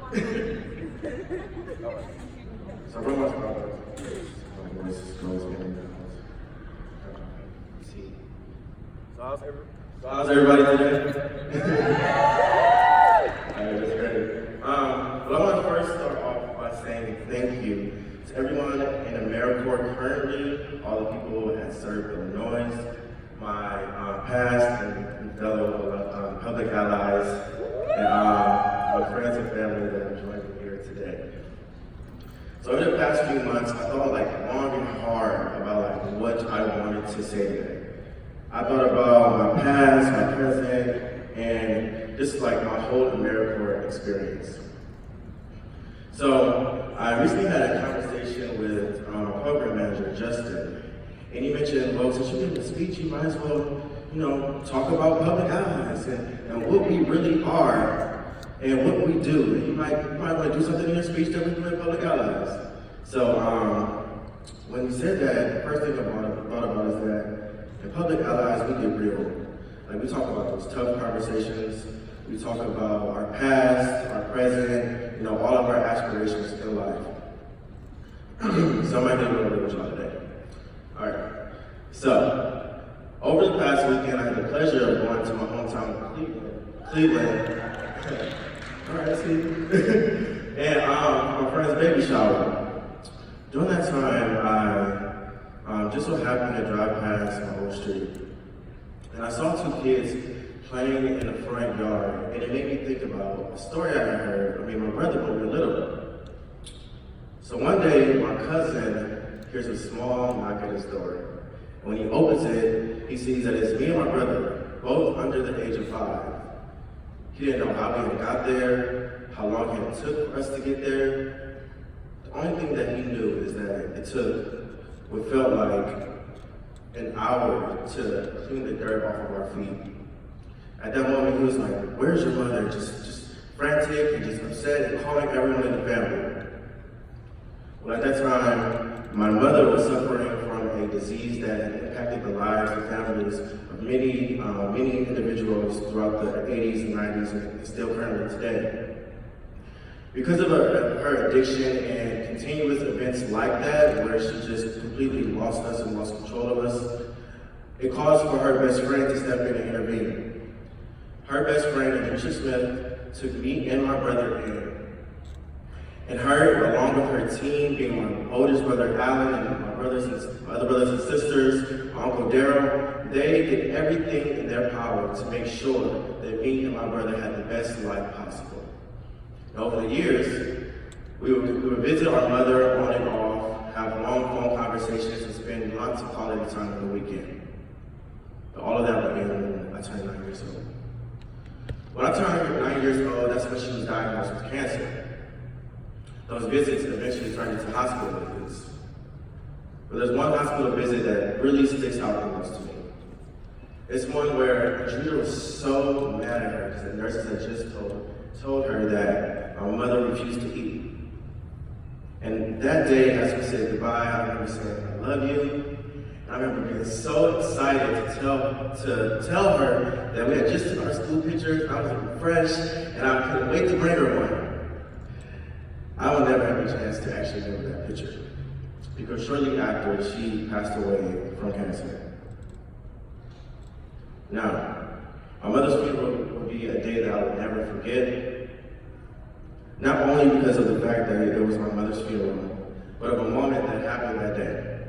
So from my father, my voice goes in and out. See. So how's everybody today? That's great. But I want to first start off by saying thank you to everyone in AmeriCorps currently, all the people at served Illinois, my past and fellow public allies, and my friends and family that have joined me here today. So over the past few months, I thought long and hard about what I wanted to say today. I thought about my past, my present, and just my whole AmeriCorps experience. So I recently had a conversation with program manager, Justin, and he mentioned, well, since you gave a speech, you might as well, talk about public allies and what we really are and what we do. And you might want to do something in your speech that we do in public allies. So when he said that, the first thing I thought about is that in public allies, we get real. We talk about those tough conversations. We talk about our past, our present, all of our aspirations in life. So I might get a little bit with y'all today. All right. So over the past weekend, I had the pleasure of going to my hometown of Cleveland. All right, see. And my friend's baby shower. During that time, I just so happened to drive past my old street, and I saw two kids playing in the front yard, and it made me think about a story I had heard. My brother when we were little. So one day, my cousin hears a small knock at his door. And when he opens it, he sees that it's me and my brother, both under the age of 5. He didn't know how we had got there, how long it took for us to get there. The only thing that he knew is that it took what felt like an hour to clean the dirt off of our feet. At that moment, he was like, "Where's your mother?" Just frantic and just upset and calling everyone in the family. Well, at that time, my mother was suffering from a disease that had impacted the lives and families of many individuals throughout the 80s and 90s and still currently today. Because of her addiction and continuous events like that, where she just completely lost us and lost control of us, it caused for her best friend to step in and intervene. Her best friend, Alicia Smith, took me and my brother in. And her, along with her team, being my oldest brother Alan and my other brothers and sisters, my Uncle Daryl, they did everything in their power to make sure that me and my brother had the best life possible. And over the years, we would visit our mother on and off, have long phone conversations, and spend lots of quality time on the weekend. But all of that would end when I turned 9 years old. When I turned 9 years old, that's when she was diagnosed with cancer. Those visits eventually turned into hospital visits. But there's one hospital visit that really sticks out the most to me. It's one where Judah was so mad at her because the nurses had just told her that my mother refused to eat. And that day, as we said goodbye, I remember saying, "I love you." And I remember being so excited to tell her that we had just took our school pictures, I was looking fresh, and I couldn't wait to bring her one. I will never have a chance to actually give her that picture, because shortly after, she passed away from cancer. Now, my mother's funeral will be a day that I will never forget, not only because of the fact that it was my mother's funeral, but of a moment that happened that day.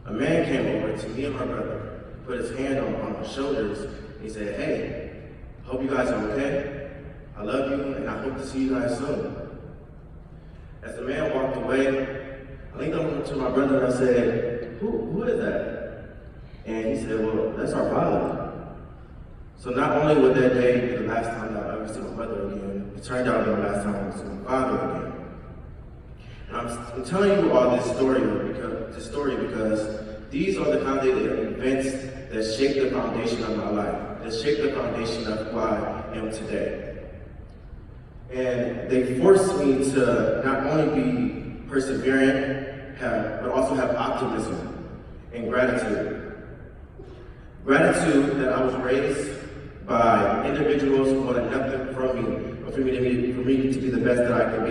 A man came over to me and my brother, put his hand on our shoulders, and he said, "Hey, hope you guys are okay. I love you, and I hope to see you guys soon." As the man walked away, I leaned over to my brother and I said, who is that? And he said, "Well, that's our father." So not only would that day be the last time that I'll ever see my mother again, it turned out to be the last time I would see my father again. And I'm telling you all this story because these are the kind of events that shape the foundation of my life, that shape the foundation of who I am today. And they forced me to not only be perseverant, but also have optimism and gratitude. Gratitude that I was raised by individuals who wanted nothing from me but for me to be the best that I can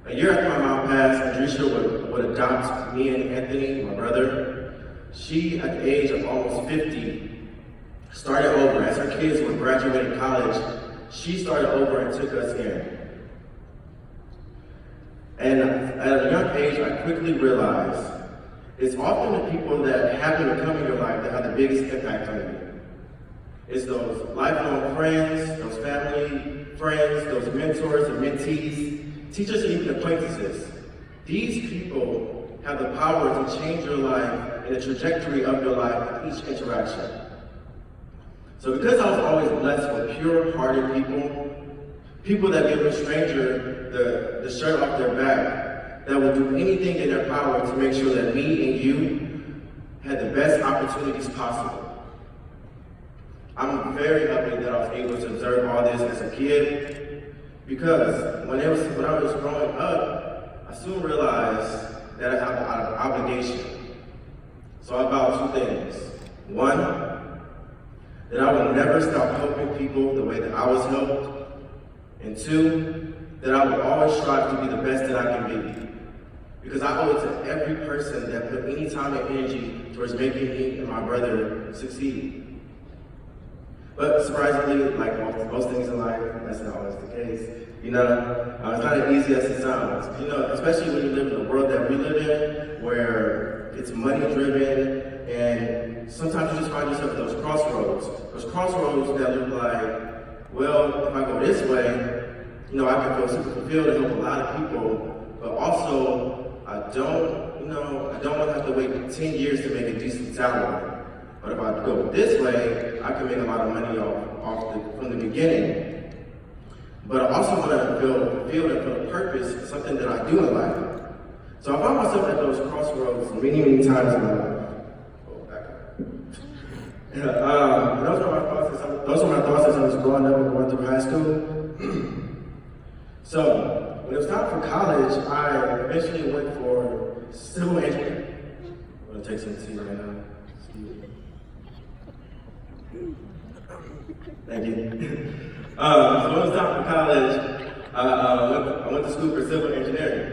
be. A year after my mom passed, Andrisha would adopt me and Anthony, my brother. She, at the age of almost 50, started over. As her kids were graduating college, she started over and took us in. And at a young age, I quickly realized it's often the people that happen to come in your life that have the biggest impact on you. It's those lifelong friends, those family friends, those mentors and mentees, teachers and even acquaintances. These people have the power to change your life and the trajectory of your life with each interaction. So because I was always blessed with pure-hearted people that give a stranger the shirt off their back, that will do anything in their power to make sure that me and you had the best opportunities possible. I'm very happy that I was able to observe all this as a kid, because when I was growing up, I soon realized that I have an obligation. So I vowed two things. One, that I would never stop helping people the way that I was helped. And two, that I would always strive to be the best that I can be. Because I owe it to every person that put any time and energy towards making me and my brother succeed. But surprisingly, like most things in life, that's not always the case. It's not as easy as it sounds. Especially when you live in the world that we live in, where it's money driven, and sometimes you just find yourself at those crossroads. Those crossroads that look like, well, if I go this way, I can feel super fulfilled and help a lot of people, but also I don't want to have to wait 10 years to make a decent salary. But if I go this way, I can make a lot of money from the beginning. But I also want to feel fulfilled and feel a purpose, something that I do in life. So I found myself at those crossroads many, many times in my life. Those were my thoughts as I was growing up and going through high school. So when it was time for college, I eventually went for civil engineering. I'm going to take some tea right now. Thank you. So when it was time for college, I went to school for civil engineering.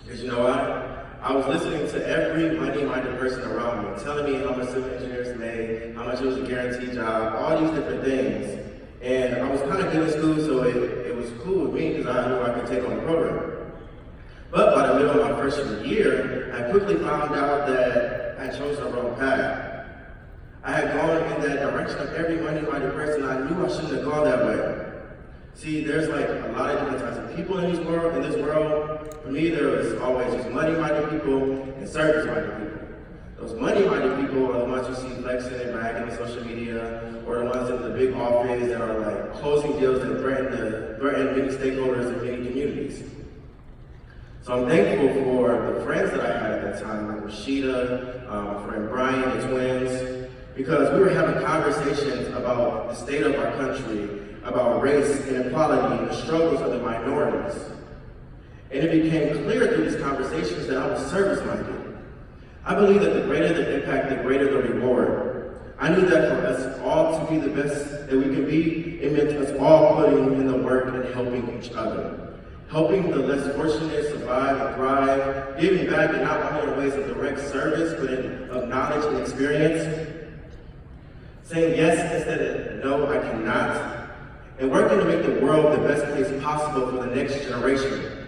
Because you know what? I was listening to every money-minded person around me, telling me how much civil engineers made, how much it was a guaranteed job, all these different things. And I was kind of good in school, so it was cool with me because I knew I could take on the program. But by the middle of my freshman year, I quickly found out that I had chosen the wrong path. I had gone in that direction of every money-minded person. I knew I shouldn't have gone that way. See, there's like a lot of different types of people in this world. For me, there was always just money-minded people and service-minded people. Those money-minded people are the ones you see flexing and bragging on social media, or the ones in the big office that are like closing deals that threaten many stakeholders in many communities. So I'm thankful for the friends that I had at that time, like Rashida, my friend Brian, the twins, because we were having conversations about the state of our country, about race, inequality, and the struggles of the minorities. And it became clear through these conversations that I was service-minded. I believe that the greater the impact, the greater the reward. I knew that for us all to be the best that we could be, it meant us all putting in the work and helping each other. Helping the less fortunate survive and thrive, giving back in not only in ways of direct service, but of knowledge and experience. Saying yes instead of no, I cannot. And working to make the world the best place possible for the next generation.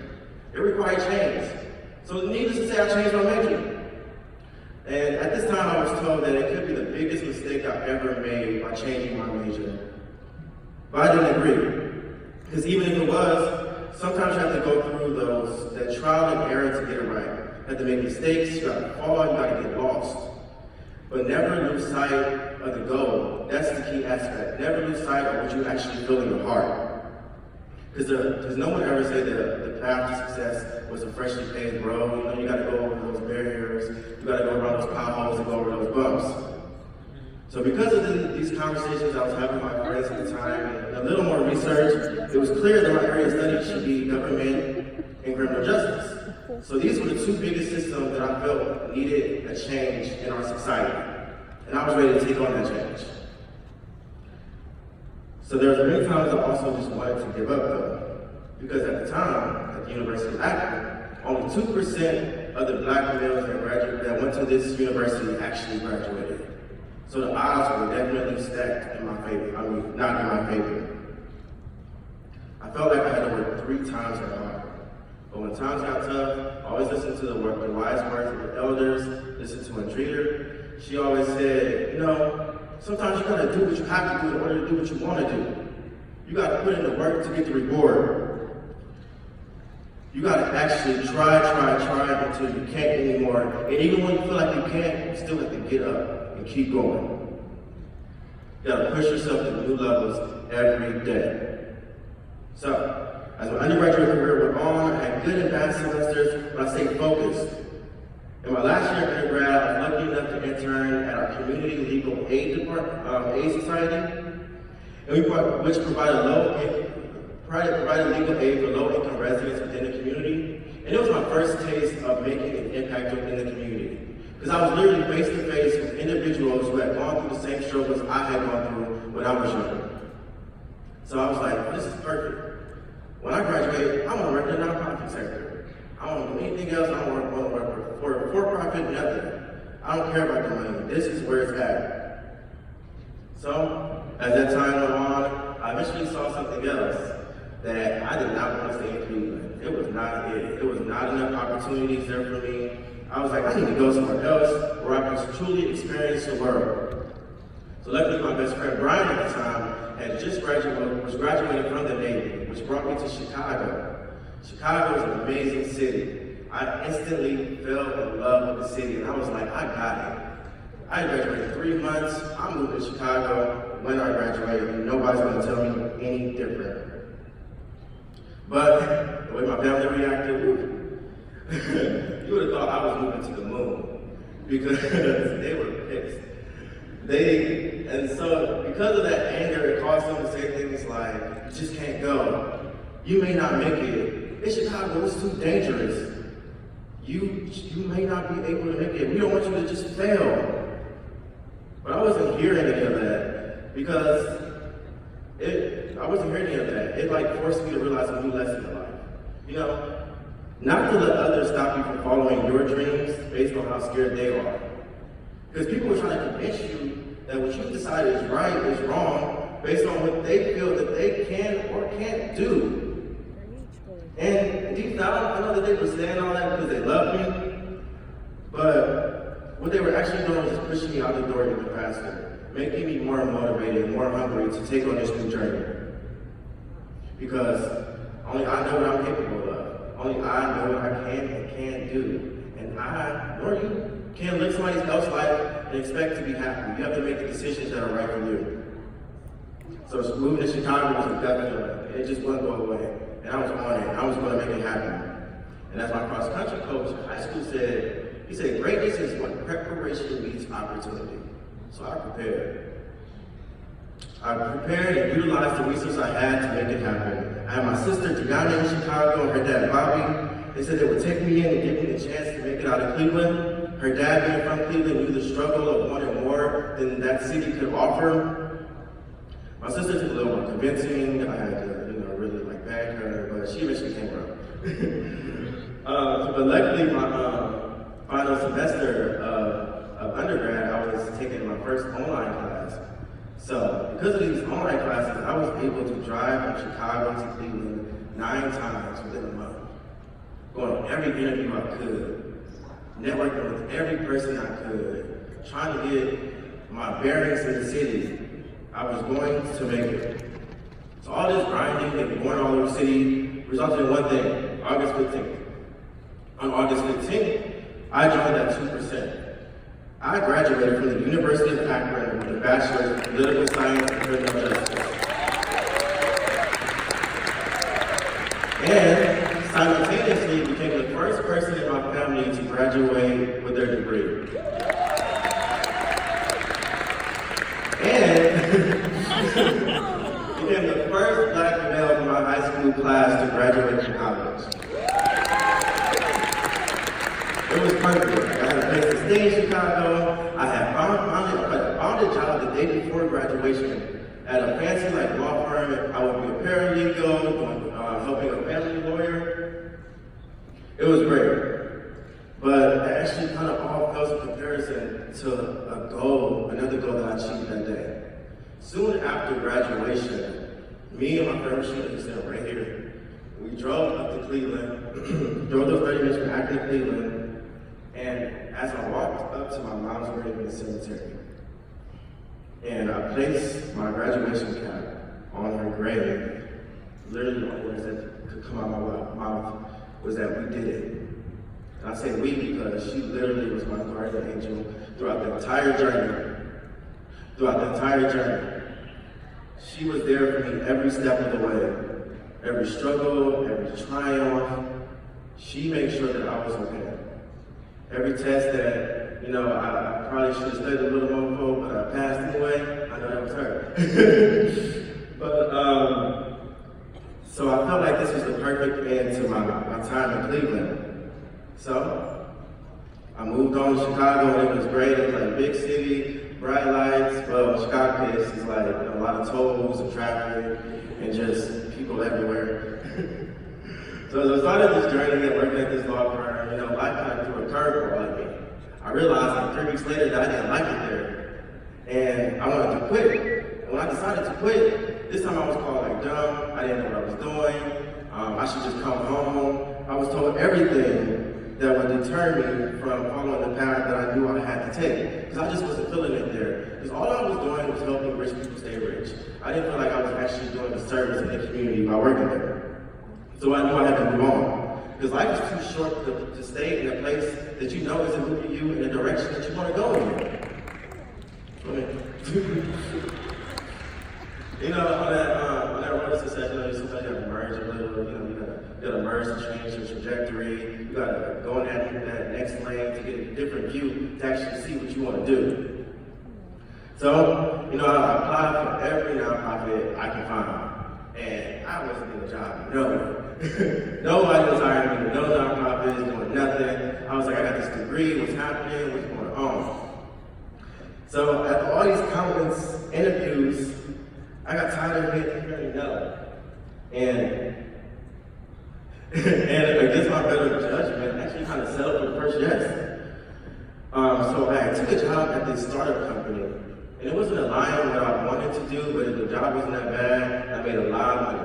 It required change. So needless to say, I changed my major. And at this time, I was told that it could be the biggest mistake I've ever made by changing my major. But I didn't agree. Because even if it was, sometimes you have to go through that trial and error to get it right. You have to make mistakes, you gotta fall, you gotta get lost. But never lose sight of the goal. That's the key aspect. Never lose sight of what you actually feel in your heart. Because no one ever said that the path to success was a freshly paved road. You gotta go over those barriers, you gotta go around those potholes and go over those bumps. So because of these conversations I was having with my friends at the time, and a little more research, it was clear that my area of study should be government and criminal justice. So these were the two biggest systems that I felt needed a change in our society. And I was ready to take on that change. So there was many times I also just wanted to give up though, because at the time, at the University of Akron, only 2% of the black males that went to this university actually graduated. So the odds were definitely stacked in my favor. I mean, not in my favor. I felt like I had to work 3 times as hard. But when times got tough, I always listened to the wise words of the elders, listened to Andrea. She always said, you know, sometimes you gotta do what you have to do in order to do what you wanna do. You gotta put in the work to get the reward. You gotta actually try until you can't anymore. And even when you feel like you can't, you still have to get up and keep going. You gotta push yourself to new levels every day. So, as my undergraduate career went on, I had good and bad semesters, but I stayed focused. In my last year of undergrad, I was lucky enough to intern at our community legal aid society, which provided legal aid for low-income residents within the community. And it was my first taste of making an impact within the community. Because I was literally face-to-face with individuals who had gone through the same struggles I had gone through when I was younger. So I was like, this is perfect. When I graduate, I want to work in the nonprofit sector. I don't want to do anything else. I don't want to work for for-profit, nothing. I don't care about the money. This is where it's at. So, as that time went on, I eventually saw something else that I did not want to stay in Cleveland. It was not it. It was not enough opportunities there for me. I was like, I need to go somewhere else where I can truly experience the world. So luckily, my best friend Brian at the time was graduating from the Navy, which brought me to Chicago. Chicago is an amazing city. I instantly fell in love with the city, and I was like, I got it. I graduated 3 months. I'm moving to Chicago when I graduate, and nobody's going to tell me any different. But the way my family reacted, you would have thought I was moving to the moon, because they were pissed. And so because of that anger, it caused them to say things like, you just can't go. You may not make it. In Chicago, it's too dangerous. You may not be able to make it. We don't want you to just fail. But I wasn't hearing any of that because I wasn't hearing any of that. It like forced me to realize a new lesson in life. You know, not to let others stop you from following your dreams based on how scared they are. Because people are trying to convince you that what you decided is right is wrong based on what they feel that they can or can't do. And deep down, I know that they were saying all that because they love me, but what they were actually doing was just pushing me out the door even faster, making me more motivated, more hungry to take on this new journey. Because only I know what I'm capable of. Only I know what I can and can't do. And I, nor you, can't live somebody else's life and expect to be happy. You have to make the decisions that are right for you. So moving to Chicago was a gut feeling. It just wouldn't go away. And I was on it. I was going to make it happen. And as my cross-country coach in high school said, he said, greatness is when preparation meets opportunity. So I prepared. I prepared and utilized the resources I had to make it happen. I had my sister Deanna in Chicago and her dad Bobby. They said they would take me in and give me the chance to make it out of Cleveland. Her dad being from Cleveland knew the struggle of wanting more than that city could offer. My sister took a little more convincing. I had to, really like bag her, but she eventually came around. But luckily, my final semester of undergrad, I was taking my first online class. So because of these online classes, I was able to drive from Chicago to Cleveland 9 times within a month. Going on every interview I could, networking with every person I could, trying to get my bearings in the city. I was going to make it. So all this grinding and going all over the city resulted in one thing, August 15th. On August 15th, I joined that 2%. I graduated from the University of Akron with a Bachelor's in Political Science and Criminal Justice. And simultaneously became the first person in my family to graduate with their degree. And became the first black male from my high school class to graduate from college. It was perfect. I had a place to stay in Chicago. I had found a job the day before graduation at a fancy like law firm, I would be a paralegal, helping a family lawyer. It was great. But it actually kind of all pales in comparison to another goal that I achieved that day. Soon after graduation, me and my friend Rashida, who's sitting right here, we drove up to Cleveland, drove the 30 minutes from Akron to Cleveland, and as I walked up to my mom's grave in the cemetery, and I placed my graduation cap on her grave, literally the only words that could come out of my mouth was that we did it. And I say we because she literally was my guardian angel throughout the entire journey. She was there for me every step of the way. Every struggle, every triumph. She made sure that I was okay. Every test that, I probably should have studied a little more for, but I passed anyway. I know that was her. So I felt like this was the perfect end to my time in Cleveland. So I moved on to Chicago, and it was great. It was like big city, bright lights. Well, Chicago is like a lot of tolls and traffic and just people everywhere. So as I started this journey and working at this law firm, life kind of threw a curveball at me. I realized like 3 weeks later that I didn't like it there. And I wanted to quit. And when I decided to quit, this time I was called like dumb. I didn't know what I was doing. I should just come home. I was told everything that would deter me from following the path that I knew I had to take. Because I just wasn't feeling it there. Because all I was doing was helping rich people stay rich. I didn't feel like I was actually doing a service in the community by working there. So I knew I had to move on. Because life is too short to stay in a place that you know isn't moving you in the direction that you want to go in. On that road to success, sometimes you have to merge a little, you gotta merge to change your trajectory. You gotta go in that next lane to get a different view to actually see what you want to do. So, I applied for every nonprofit I can find, and I wasn't in a job nowhere. Nobody was hiring me, no nonprofits, doing nothing. I was like, I got this degree, what's happening, what's going on? So after all these countless interviews, I got tired of hearing no. And against my better judgment, I actually kind of settled for the first yes. So I took a job at this startup company, and it wasn't aligned with what I wanted to do, but the job wasn't that bad. I made a lot of money.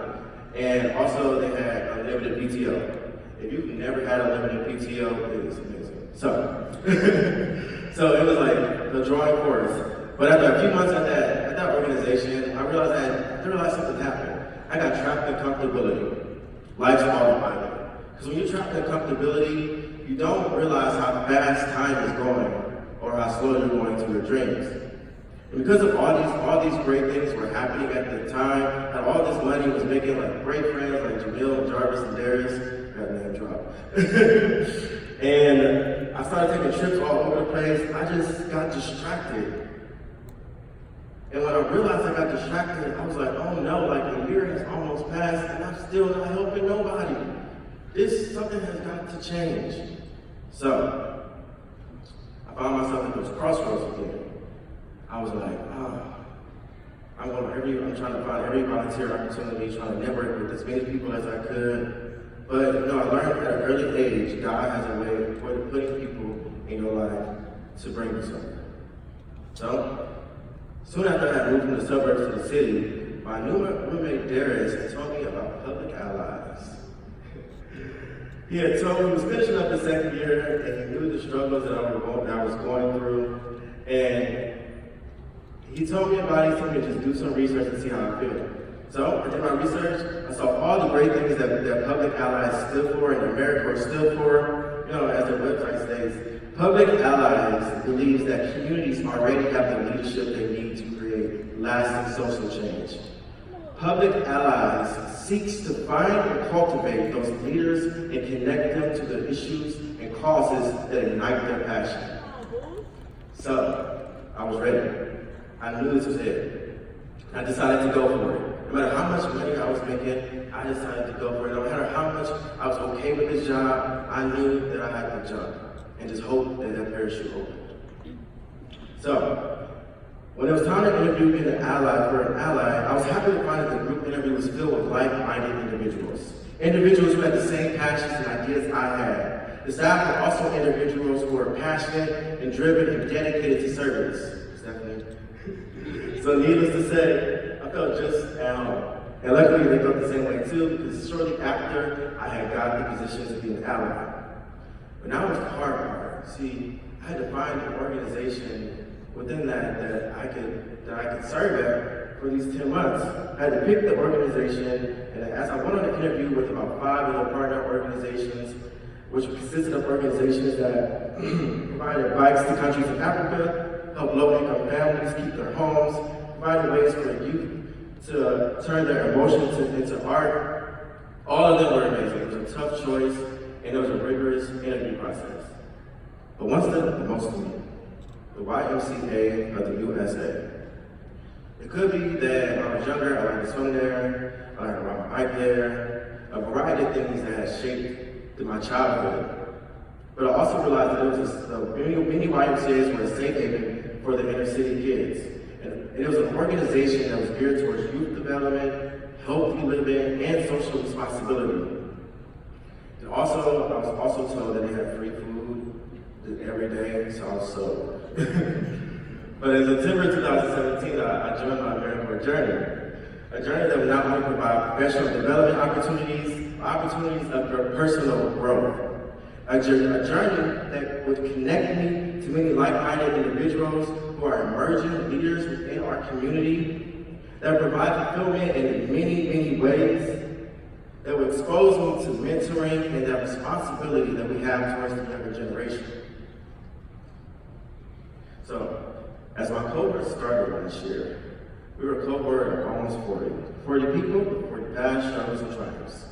And also they had unlimited PTO. If you've never had unlimited PTO, it is amazing. So it was like the drawing course. But after a few months at that organization, I realized something happened. I got trapped in comfortability. Life's all about it. Because when you're trapped in comfortability, you don't realize how fast time is going or how slow you're going to your dreams. And because of all these great things were happening at the time, and all this money was making like great friends like Jamil and Jarvis and Darius, that name drop. And I started taking trips all over the place. I just got distracted. And when I realized I got distracted, I was like, oh no, like a year has almost passed and I'm still not helping nobody. Something has got to change. So, I found myself at those crossroads again. I was like, I'm trying to find every volunteer opportunity, trying to network with as many people as I could. But, I learned at an early age, God has a way of putting people in your life to bring you something. So, soon after I moved from the suburbs to the city, my new roommate Darius had told me about public allies. He had told me he was finishing up his second year and he knew the struggles that I was going through. And he told me about it. He told me to just do some research and see how I feel. So I did my research. I saw all the great things that public allies stood for and AmeriCorps stood for. As their website states, Public Allies believes that communities already have the leadership they need to create lasting social change. Public Allies seeks to find and cultivate those leaders and connect them to the issues and causes that ignite their passion. So, I was ready. I knew this was it. I decided to go for it. No matter how much money I was making, I decided to go for it. No matter how much I was okay with this job, I knew that I had to jump and just hope that parachute opened. So, When it was time to interview being an ally for an ally, I was happy to find that the group interview was filled with like-minded individuals. Individuals who had the same passions and ideas I had. The staff were also individuals who were passionate and driven and dedicated to service. Stephanie. So needless to say, I felt just at home. And luckily they felt the same way too, because shortly after I had got the position to be an ally. But now was the hard part. See, I had to find an organization within that I could serve at for these 10 months. I had to pick the organization, and as I went on an interview with about 5 other partner organizations, which consisted of organizations that provided bikes to countries in Africa, help low-income families keep their homes, provided ways for youth to turn their emotions into art. All of them were amazing. It was a tough choice, and it was a rigorous interview process. But one stood out the most to me, the YMCA of the USA. It could be that when I was younger, I liked to swim there, I liked to ride my bike there, a variety of things that had shaped through my childhood. But I also realized that many YMCAs were a safe haven for the inner city kids. And it was an organization that was geared towards youth development, healthy living, and social responsibility. And also, I was also told that they had free food every day, so I was sold. But in September 2017, I joined my AmeriCorps journey. A journey that would not only provide professional development opportunities of personal growth. A journey that would connect me to many like-minded individuals who are emerging leaders within our community, that provide fulfillment in many, many ways, that would expose me to mentoring and that responsibility that we have towards the younger generation. So, as my cohort started last year, we were a cohort of almost 40 people with 40 past struggles and triumphs.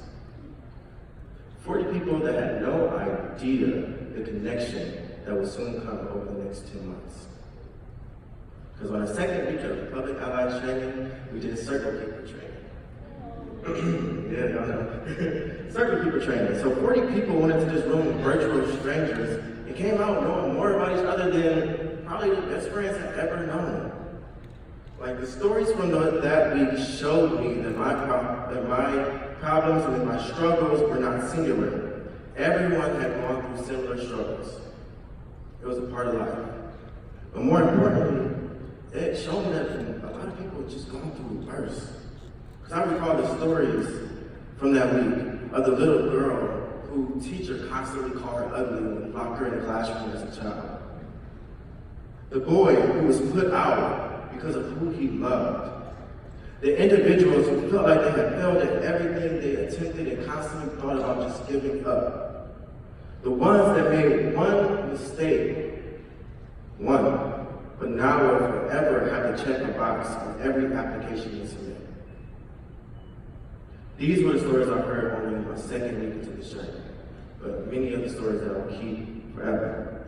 40 people that had no idea the connection that would soon come over the next 2 months. Because on the second week of public allies training, we did circle keeper training. Yeah, y'all know. Circle keeper training. So 40 people went into this room with virtual strangers and came out knowing more about each other than probably the best friends had ever known. Like the stories from that week showed me that my problems and my struggles were not singular. Everyone had gone through similar struggles. It was a part of life. But more importantly, it showed me that a lot of people had just gone through worse. Because I recall the stories from that week of the little girl who teacher constantly called her ugly and locked her in the classroom as a child. The boy who was put out because of who he loved. The individuals who felt like they had failed at everything they attempted and constantly thought about just giving up. The ones that made one mistake, but now will forever have to check a box on every application you submit. These were the stories I heard only in my second week into this journey, but many of the stories that I'll keep forever.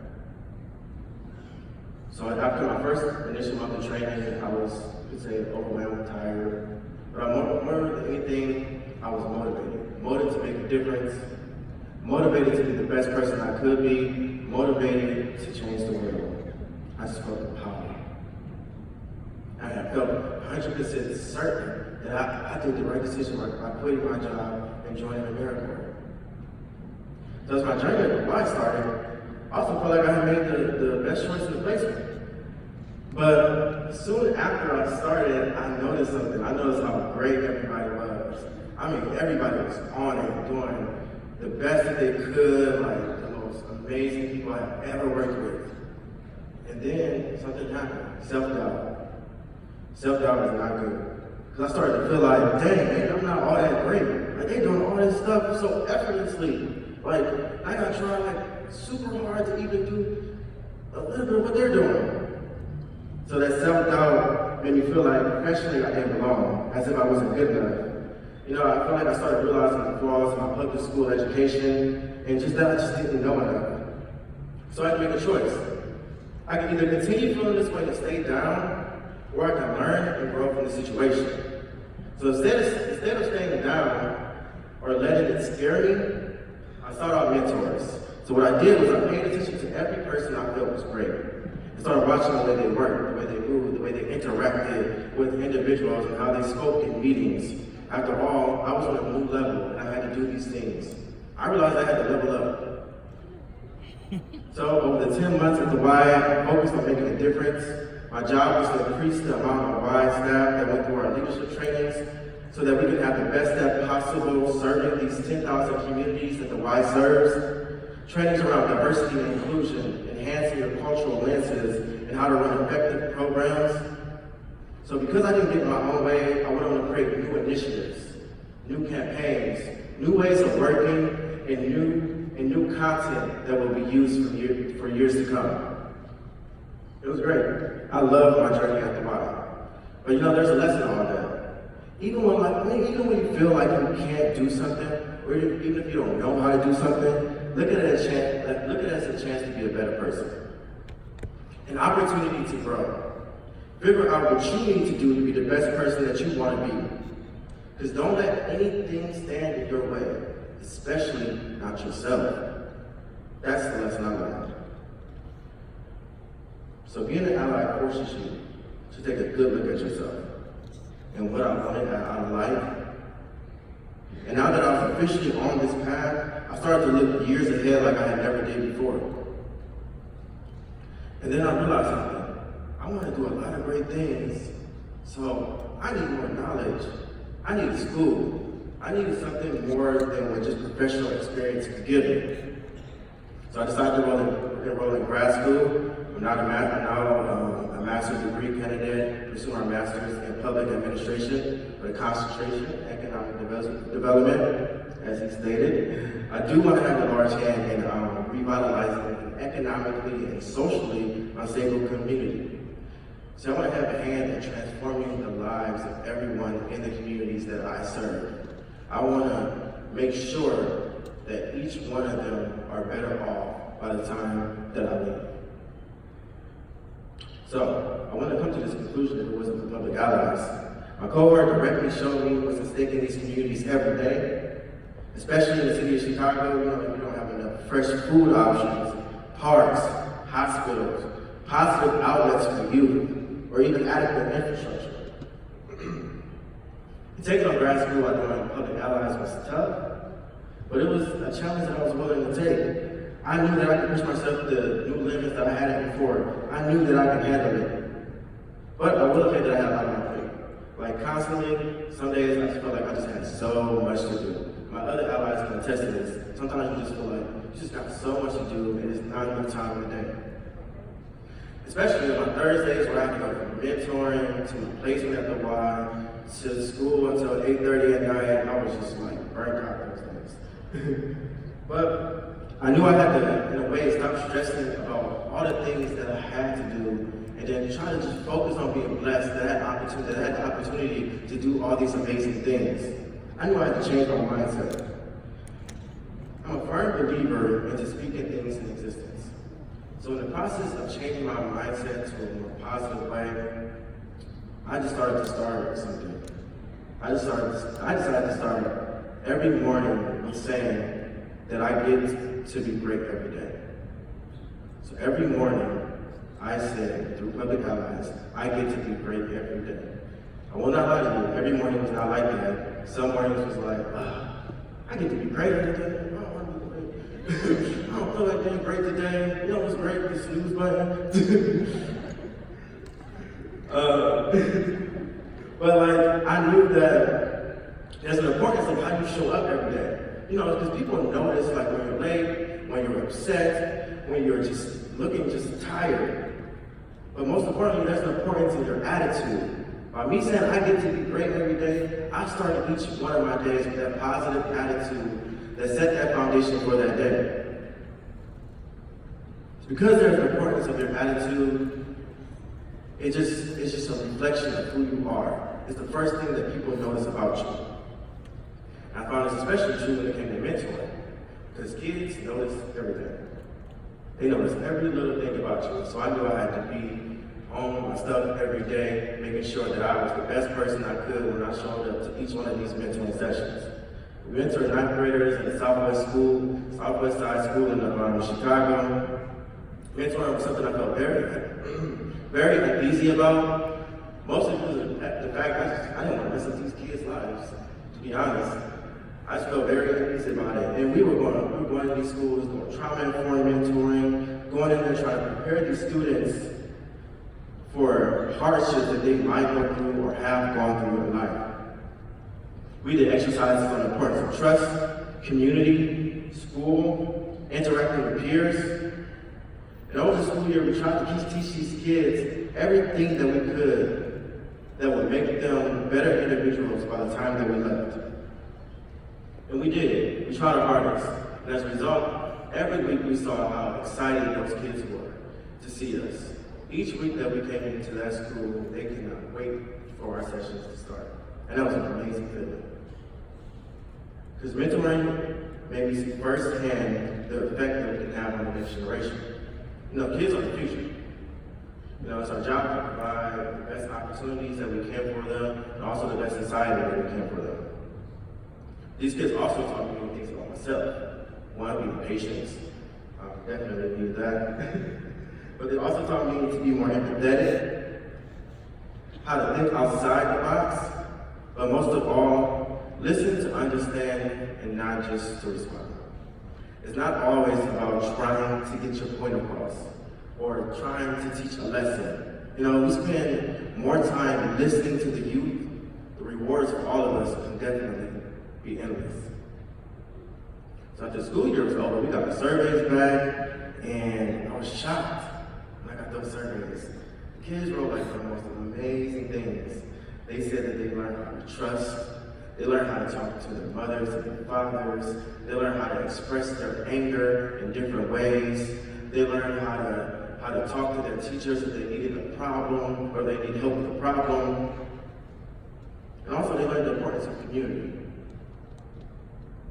So after my first initial month of training, I was, you could say, overwhelmed, tired. But more than anything, I was motivated. Motivated to make a difference. Motivated to be the best person I could be. Motivated to change the world. I just felt the power. I felt 100% certain that I did the right decision by quitting my job and joining AmeriCorps. So as my journey at Y started, I also felt like I had made the best choice in the placement. But soon after I started, I noticed something. I noticed how great everybody was. I mean, everybody was on it, doing the best that they could, like the most amazing people I've ever worked with. And then something happened, self-doubt. Self-doubt was not good. Because I started to feel like, dang, man, I'm not all that great. Like, they doing all this stuff so effortlessly. Like, I gotta try like super hard to even do a little bit of what they're doing. So that self-doubt made me feel like professionally I didn't belong, as if I wasn't good enough. You know, I feel like I started realizing the flaws in my public school education, and just that I just didn't know enough. So I had to make a choice. I can either continue feeling this way and stay down, or I can learn and grow from the situation. So instead of staying down or letting it scare me, I sought out mentors. So what I did was I paid attention to every person I felt was great. I started watching the way they worked, the way they moved, the way they interacted with individuals, and how they spoke in meetings. After all, I was on a new level, and I had to do these things. I realized I had to level up. So over the 10 months at the Y, I focused on making a difference. My job was to increase the amount of Y staff that went through our leadership trainings so that we could have the best staff possible serving these 10,000 communities that the Y serves. Trainings around diversity and inclusion, enhancing your cultural lenses, and how to run effective programs. So because I didn't get my own way, I went on to create new initiatives, new campaigns, new ways of working, and new content that will be used for years to come. It was great. I loved my journey at the Y. But you know, there's a lesson on that. Even when you feel like you can't do something, or even if you don't know how to do something, look at it as a chance to be a better person. An opportunity to grow. Figure out what you need to do to be the best person that you want to be. Because don't let anything stand in your way, especially not yourself. That's the lesson I learned. So being an ally forces you to take a good look at yourself and what I wanted out of life. And now that I was officially on this path, I started to look years ahead like I had never did before. And then I realized something. I want to do a lot of great things. So I need more knowledge. I needed school. I needed something more than what just professional experience could give me. So I decided to enroll in grad school. I'm now a master's degree candidate, pursuing my master's in public administration with a concentration in economic development, as he stated. I do want to have a large hand in revitalizing an economically and socially unstable community. So I want to have a hand in transforming the lives of everyone in the communities that I serve. I want to make sure that each one of them are better off by the time that I leave. So I want to come to this conclusion if it wasn't for public allies. My cohort directly showed me what's at stake in these communities every day, especially in the city of Chicago. You know, we don't have enough fresh food options, parks, hospitals, positive outlets for youth, or even adequate infrastructure. Taking on grad school while doing public allies was tough, but it was a challenge that I was willing to take. I knew that I could push myself to new limits that I hadn't before. I knew that I could handle it. But I will admit that I had a lot on my plate. Like constantly, some days I just felt like I just had so much to do. My other allies can attest to this. Sometimes you just feel like you just got so much to do and it's not enough time in the day. Especially on my Thursdays where I had to go from mentoring to placement at the Y to school until 8:30 at night. I was just like burnt out those days. But I knew I had to, in a way, stop stressing about all the things that I had to do and then try to just focus on being blessed that I had the opportunity to do all these amazing things. I knew I had to change my mindset. I'm a firm believer into speaking things in existence. So in the process of changing my mindset to a more positive way, I just started to start something. I decided to start every morning with saying that I get to be great every day. So every morning, I said, through public allies, I get to be great every day. I will not lie to you, every morning was not like that. Some mornings was like, I get to be great every day. I don't want to be great. I don't feel like being great today. You know what's great? The snooze button. But like, I knew that there's an importance of how you show up every day. You know, because people notice like when you're late, when you're upset, when you're just looking just tired. But most importantly, there's an importance in your attitude. By me saying I get to be great every day, I started each one of my days with that positive attitude that set that foundation for that day. Because there's an importance of your attitude, it's just a reflection of who you are. It's the first thing that people notice about you. I found this especially true when it came to mentoring, because kids notice everything. They notice every little thing about you. So I knew I had to be on my stuff every day, making sure that I was the best person I could when I showed up to each one of these mentoring sessions. We mentored 9th graders at the Southwest Side School in Chicago. Mentoring was something I felt very very uneasy about, mostly because of the fact I didn't want to mess up these kids' lives, to be honest. I just felt very uneasy about it. And we were going to these schools, doing trauma-informed mentoring, going in there trying to prepare these students for hardships that they might go through or have gone through in life. We did exercises on the importance of trust, community, school, interacting with peers. And over the school year, we tried to teach these kids everything that we could that would make them better individuals by the time that we left. And we did it. We tried our hardest. And as a result, every week we saw how excited those kids were to see us. Each week that we came into that school, they could not wait for our sessions to start. And that was an amazing feeling. Because mentoring made me see firsthand the effect that we can have on the next generation. You know, kids are the future. You know, it's our job to provide the best opportunities that we can for them, and also the best society that we can for them. These kids also taught me many things about myself. One, being patient. I definitely needed that. But they also taught me to be more empathetic, how to think outside the box, but most of all, listen to understand and not just to respond. It's not always about trying to get your point across or trying to teach a lesson. You know, we spend more time listening to the youth. The rewards for all of us can definitely be endless. So after the school year was over, we got the surveys back, and I was shocked when I got those surveys. The kids wrote like the most amazing things. They said that they learned how to trust. They learn how to talk to their mothers and their fathers. They learn how to express their anger in different ways. They learn how to talk to their teachers if they needed a problem or they need help with a problem. And also they learned the importance of community.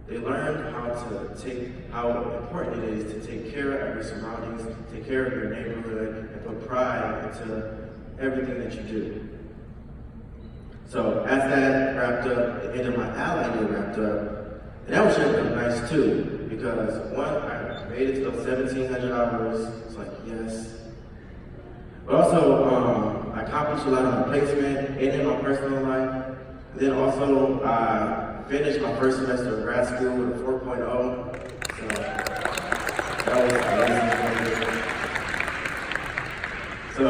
They learned how important it is to take care of your surroundings, take care of your neighborhood, and put pride into everything that you do. So as that wrapped up, the end of my ally year wrapped up, and that was really nice too, because one, I made it to those 1,700 hours. It's like, yes. But also, I accomplished a lot of my placement and in my personal life. And then also, I finished my first semester of grad school with a 4.0. So that was amazing. So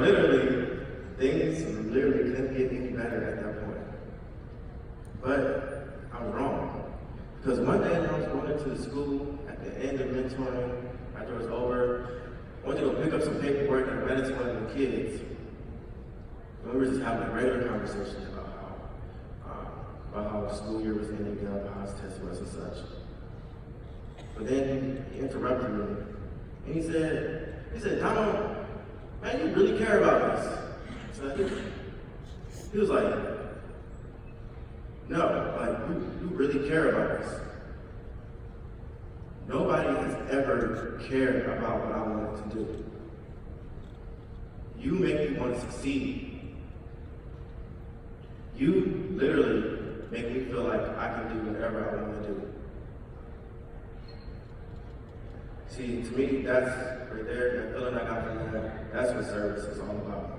literally, things literally couldn't get any better at that point. But I was wrong. Because one day I was going into the school at the end of mentoring, after it was over, I went to go pick up some paperwork and I read it to one of the kids. And we were just having a regular conversation about how the school year was ending up, how his test was and such. But then he interrupted me and he said, Donald, man, you really care about this. So he was like, no, like, you really care about this. Nobody has ever cared about what I wanted to do. You make me want to succeed. You literally make me feel like I can do whatever I want to do. See, to me, that's right there, that feeling I got from that, that's what service is all about.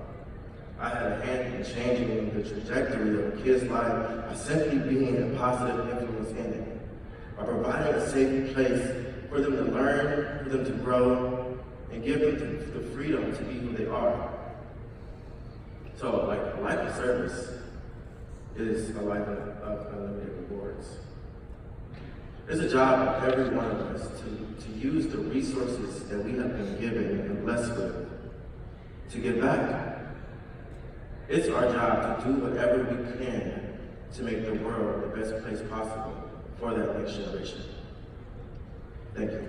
I had a hand in changing the trajectory of a kid's life by simply being a positive influence in it, by providing a safe place for them to learn, for them to grow, and give them the freedom to be who they are. So, like, a life of service is a life of unlimited rewards. It's a job of every one of us to use the resources that we have been given and blessed with to give back. It's our job to do whatever we can to make the world the best place possible for that next generation. Thank you.